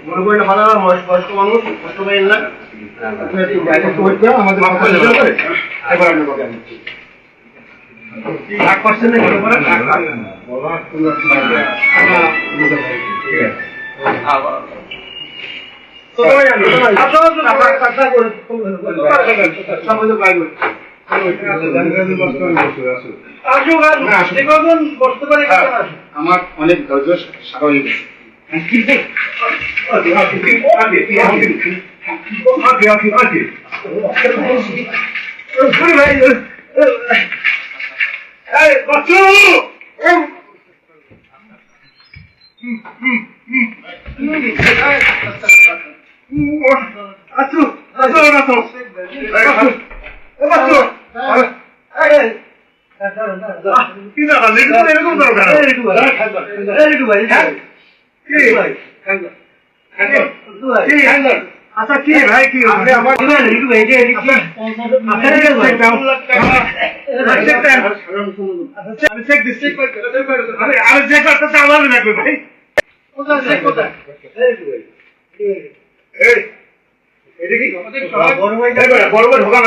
মনে করেন ভালো বয়স্ক মানুষ কষ্ট পাইলেন না রাগ করছেন না আমার অনেক ধৈর্য স্বাভাবিক আচ্ছা কি ভাই কি আমার বড় ঢোকা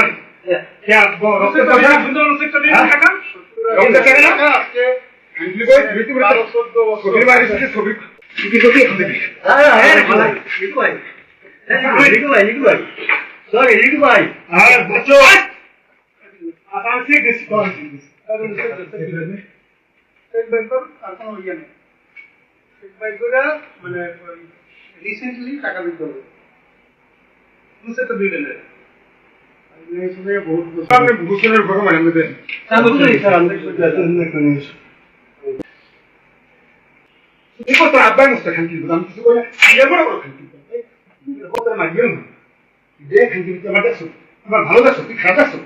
মানে মানে রিসেন্টলি টাকা দিতে হবে ভালো দেখছো তুই খারাপ দেখছো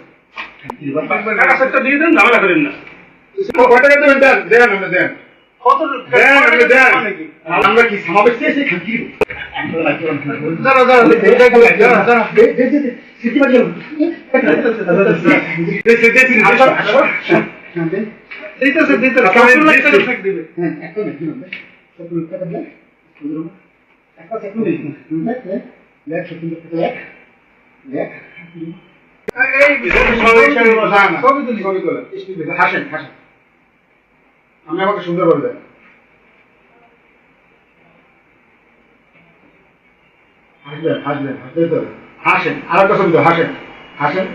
দিয়ে দেন ঝামেলা করেন না দেন আমরা কি সমাবেশ চেয়েছি হাসেন হাসেন আমি আমাকে সুন্দর বলবে হাসবেন হাসবেন হাসবেন তো হাসেন আর একটা ছবি তো হাসেন হাসেন